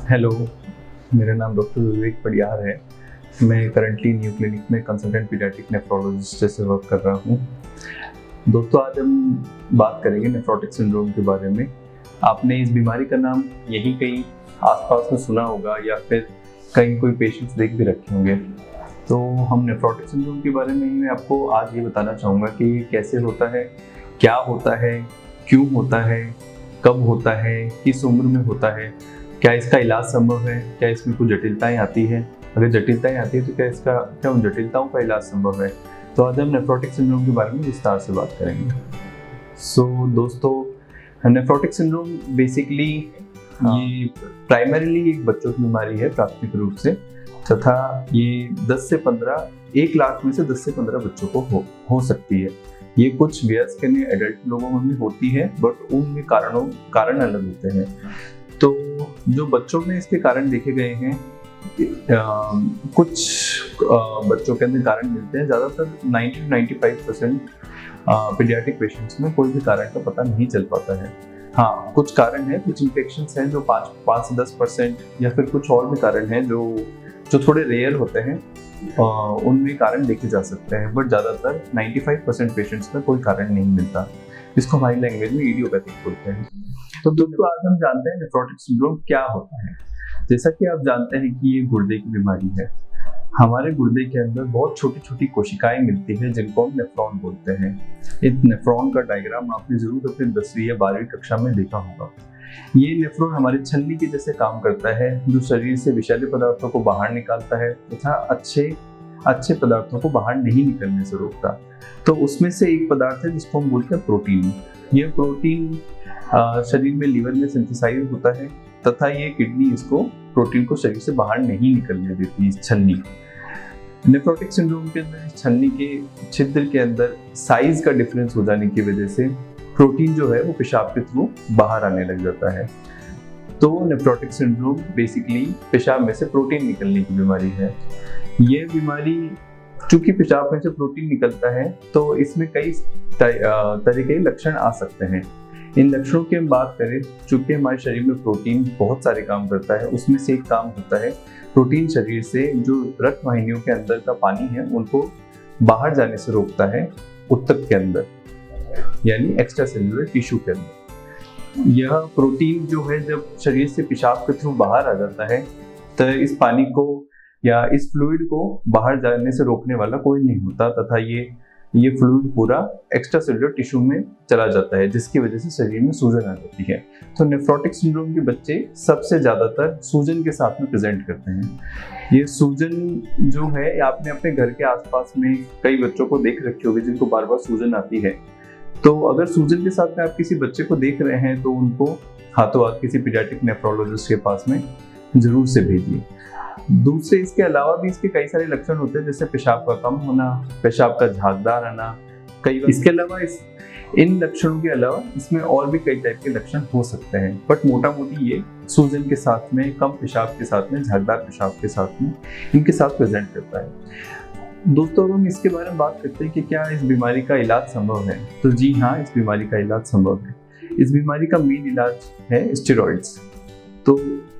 Hello, मेरा नाम doctor विवेक पडियार है। मैं करंटली न्यू क्लिनिक में कंसल्टेंट पीडियाट्रिक नेफ्रोलॉजिस्ट जैसे वर्क कर रहा हूँ। दोस्तों, आज हम बात करेंगे नेफ्रोटिक सिंड्रोम के बारे में। आपने इस बीमारी का नाम यहीं कहीं आसपास में सुना होगा या फिर कहीं कोई पेशेंट्स देख भी रखे होंगे। तो हम नेफ्रोटिक सिंड्रोम के बारे में ही मैं आपको आज ये बताना चाहूँगा कि ये कैसे होता है, क्या होता है, क्यों होता है, कब होता है, किस उम्र में होता है, क्या इसका इलाज संभव है, क्या इसमें कुछ जटिलताएं आती हैं, अगर जटिलताएं आती है तो क्या उन जटिलताओं का इलाज संभव है। तो आज हम नेफ्रोटिक सिंड्रोम के बारे में विस्तार से बात करेंगे। दोस्तों, नेफ्रोटिक सिंड्रोम बेसिकली ये प्राइमरीली एक बच्चों की बीमारी है प्राथमिक रूप से, तथा ये 10 से 15 1 लाख में से 10 से 15 बच्चों को हो सकती है। ये कुछ वयस्क एडल्ट लोगों में भी होती है, बट उनके कारण अलग होते हैं। तो जो बच्चों में इसके कारण देखे गए हैं, कुछ बच्चों के अंदर कारण मिलते हैं। ज़्यादातर 90-95% पीडियाट्रिक पेशेंट्स में कोई भी कारण का पता नहीं चल पाता है। हाँ, कुछ कारण है, कुछ इन्फेक्शंस हैं जो 5 से 10% या फिर कुछ और भी कारण हैं जो थोड़े रेयर होते हैं, उनमें कारण देखे जा सकते हैं। बट ज़्यादातर 95% पेशेंट्स में कोई कारण नहीं मिलता। इसको हमारी लैंग्वेज में इडियोपैथिक बोलते हैं। तो दोस्तों, आज हम जानते हैं नेफ्रोटिक सिंड्रोम क्या होता है। जैसा कि आप जानते हैं कि ये गुर्दे की बीमारी है। हमारे गुर्दे के अंदर बहुत छोटी छोटी कोशिकाएं मिलती हैं जिनको हम नेफ्रॉन बोलते हैं। इस नेफ्रॉन का डायग्राम आपने जरूर अपनी 10वीं या 12वीं कक्षा में देखा होगा। ये नेफ्रॉन हमारे छलनी के जैसे काम करता है, जो शरीर से विषैले पदार्थों को बाहर निकालता है तथा अच्छे पदार्थों को बाहर नहीं निकलने से रोकता। तो उसमें से एक पदार्थ है जिसको हम बोलते हैं प्रोटीन। ये प्रोटीन शरीर में लीवर में सिंथेसाइज होता है तथा ये किडनी इसको प्रोटीन को शरीर से बाहर नहीं निकलने देती। इस छलनी नेफ्रोटिक सिंड्रोम के अंदर इस छलनी के छिद्र के अंदर साइज का डिफरेंस हो जाने की वजह से प्रोटीन जो है वो पेशाब के थ्रू बाहर आने लग जाता है। तो नेफ्रोटिक सिंड्रोम बेसिकली पेशाब में से प्रोटीन निकलने की बीमारी है। ये बीमारी चूंकि पेशाब में से प्रोटीन निकलता है तो इसमें कई तरह के लक्षण आ सकते हैं। इन लक्षणों की हम बात करें, चूंकि हमारे शरीर में प्रोटीन बहुत सारे काम करता है, उसमें से एक काम होता है प्रोटीन शरीर से जो रक्त वाहिनियों के अंदर का पानी है उनको बाहर जाने से रोकता है ऊतक के अंदर, यानी एक्स्ट्रा सेल्यूलर टिश्यू के अंदर। यह प्रोटीन जो है जब शरीर से पेशाब के थ्रू बाहर आ जाता है तो इस पानी को या इस फ्लूइड को बाहर जाने से रोकने वाला कोई नहीं होता तथा ये फ्लूइड पूरा एक्स्ट्रा सेल्यूलर टिश्यू में चला जाता है, जिसकी वजह से शरीर में सूजन आ जाती है। तो नेफ्रोटिक सिंड्रोम के बच्चे सबसे ज़्यादातर सूजन के साथ में प्रेजेंट करते हैं। ये सूजन जो है, आपने अपने घर के आसपास में कई बच्चों को देख रखे होंगे जिनको बार बार सूजन आती है। तो अगर सूजन के साथ में आप किसी बच्चे को देख रहे हैं तो उनको हाथों हाथ किसी पीडियाट्रिक नेफ्रोलॉजिस्ट के पास में जरूर से भेजिए। दूसरे इसके अलावा भी इसके कई सारे लक्षण होते हैं, जैसे पेशाब का कम होना, पेशाब का झागदार आना। इसके अलावा इन लक्षणों के अलावा इसमें और भी कई टाइप के लक्षण हो सकते हैं, बट मोटा मोटी ये सूजन के साथ में, कम पेशाब के साथ में, झागदार पेशाब के साथ में इनके साथ प्रेजेंट करता है। दोस्तों, हम इसके बारे में बात करते हैं कि क्या इस बीमारी का इलाज संभव है। तो जी हाँ, इस बीमारी का इलाज संभव है। इस बीमारी का मेन इलाज है स्टेरॉइड्स। तो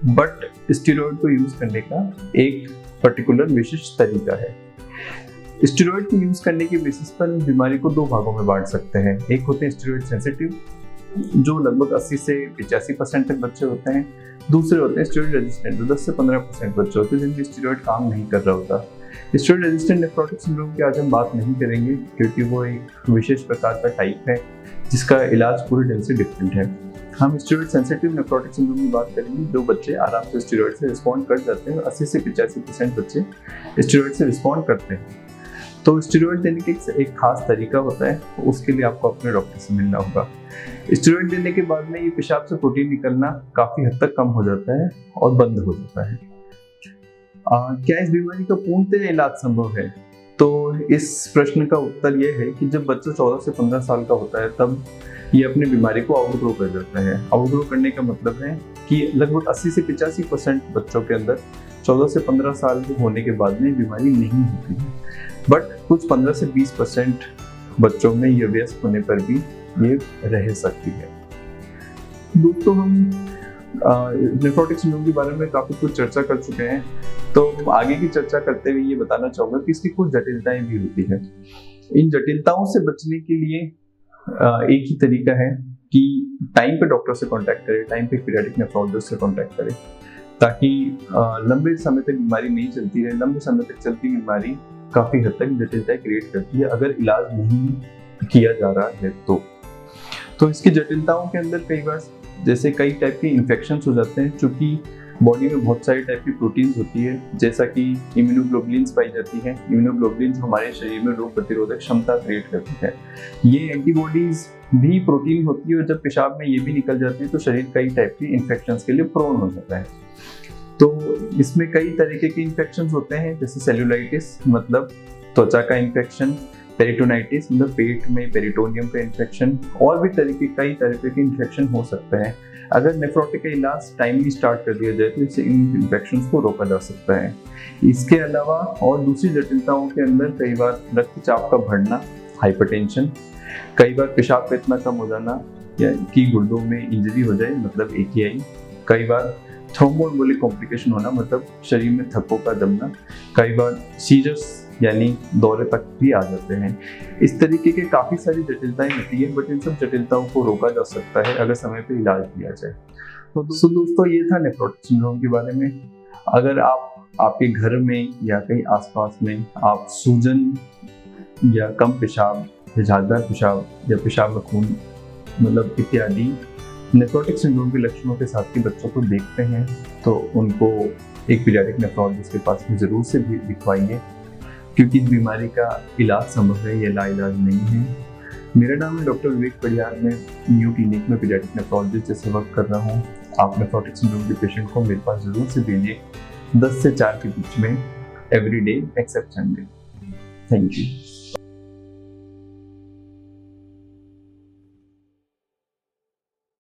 बट स्टेरॉइड को यूज करने का एक पर्टिकुलर विशिष्ट तरीका है। स्टेरॉइड को यूज करने के बेसिस पर बीमारी को 2 भागों में बांट सकते हैं। एक होते हैं स्टेरॉइड सेंसिटिव, जो लगभग 80 से 85% तक बच्चे होते हैं। दूसरे होते हैं स्टेरॉइड रेजिस्टेंट, जो 10 से 15% बच्चे होते हैं जिनके स्टेरॉइड काम नहीं कर रहा होता। स्टेरॉइड रेजिस्टेंट नेफ्रोटिक सिंड्रोम की आज हम बात नहीं करेंगे, क्योंकि वो एक विशेष प्रकार का टाइप है जिसका इलाज पूरे ढंग से डिफरेंट है। हम स्टेरॉइड सेंसिटिव नेफ्रोटिक सिंड्रोम की बात करेंगे, जो बच्चे आराम से स्टेरॉइड से रिस्पॉन्ड कर जाते हैं। 80 से 85% बच्चे स्टेरॉइड से रिस्पॉन्ड करते हैं। तो स्टेरॉइड देने के एक खास तरीका होता है, उसके लिए आपको अपने डॉक्टर से मिलना होगा। स्टेरॉइड देने के बाद में ये पेशाब से प्रोटीन निकलना काफ़ी हद तक कम हो जाता है और बंद हो जाता है। क्या इस बीमारी का पूर्णतः इलाज संभव है? तो इस प्रश्न का उत्तर ये है कि जब बच्चा 14 से 15 साल का होता है तब ये अपनी बीमारी को आउटग्रो कर जाता है। आउटग्रो करने का मतलब है कि लगभग 80 से 85% बच्चों के अंदर 14 से 15 साल होने के बाद में बीमारी नहीं होती है, बट कुछ 15 से 20% बच्चों में ये वयस्क होने पर भी ये रह सकती है। दोस्तों, हम नेफ्रोटिक सिंड्रोम के बारे में काफी कुछ चर्चा कर चुके हैं, तो आगे की चर्चा करते हुए ये बताना चाहूंगा कि इसकी कुछ जटिलताएं भी होती है। इन जटिलताओं से बचने के लिए एक ही तरीका है कि टाइम पे डॉक्टर से कांटेक्ट करें, टाइम पे पीडियाट्रिक नेफ्रोलॉजिस्ट से कांटेक्ट करें, ताकि लंबे समय तक बीमारी नहीं चलती रहे। लंबे समय तक चलती बीमारी काफी हद तक जटिलताएं क्रिएट करती है अगर इलाज नहीं किया जा रहा है तो इसकी जटिलताओं के अंदर कई बार जैसे कई टाइप के इन्फेक्शंस हो जाते हैं, क्योंकि बॉडी में बहुत सारी टाइप की प्रोटीन्स होती है, जैसा कि इम्यूनोग्लोबुलिन्स पाई जाती है। इम्यूनोग्लोबुलिन्स हमारे शरीर में रोग प्रतिरोधक क्षमता क्रिएट करती है। ये एंटीबॉडीज भी प्रोटीन होती है और जब पेशाब में ये भी निकल जाती है तो शरीर कई टाइप के इन्फेक्शंस के लिए प्रोन हो जाता है। तो इसमें कई तरीके के इन्फेक्शंस होते हैं, जैसे सेल्यूलाइटिस मतलब त्वचा का इन्फेक्शन, पेरिटोनाइटिस मतलब पेट में पेरिटोनियम का इन्फेक्शन, और भी कई तरीके के इन्फेक्शन हो सकते हैं। अगर नेफ्रोटिक का इलाज टाइमली स्टार्ट कर दिया जाए तो इससे इन इन्फेक्शंस को रोका जा सकता है। इसके अलावा और दूसरी जटिलताओं के अंदर कई बार रक्तचाप का बढ़ना, हाइपरटेंशन, कई बार पेशाब का इतना कम हो जाना या कि गुर्दों में इंजरी हो जाए मतलब AKI, कई बार थ्रोम्बोएम्बोलिक कॉम्प्लिकेशन होना मतलब शरीर में थक्कों का जमना, कई बार सीजर्स यानी दौरे तक भी आ जाते हैं। इस तरीके के काफ़ी सारी जटिलताएं होती है, बट इन सब जटिलताओं को रोका जा सकता है अगर समय पे इलाज किया जाए। तो दोस्तों ये था नेफ्रोटिक सिंड्रोम के बारे में। अगर आपके घर में या कहीं आसपास में आप सूजन या कम पेशाब या झागदार पेशाब या पेशाब में खून मतलब इत्यादि नेफ्रोटिक सिंड्रोम के लक्षणों के साथ के बच्चों को देखते हैं तो उनको एक पीडियाट्रिक नेफ्रोलॉजिस्ट के पास में ज़रूर से भी दिखवाइए, क्योंकि इस बीमारी का इलाज संभव है, ये लाइलाज नहीं है। मेरा नाम है डॉक्टर विवेक पडियार, मैं न्यू क्लिनिक में पीडियाट्रिक नेफ्रोलॉजिस्ट जैसे वर्क कर रहा हूँ। आप नेफ्रोटिक सिंड्रोम के पेशेंट को मेरे पास ज़रूर से भेजिए 10 से 4 के बीच में every day except Sunday. Thank you.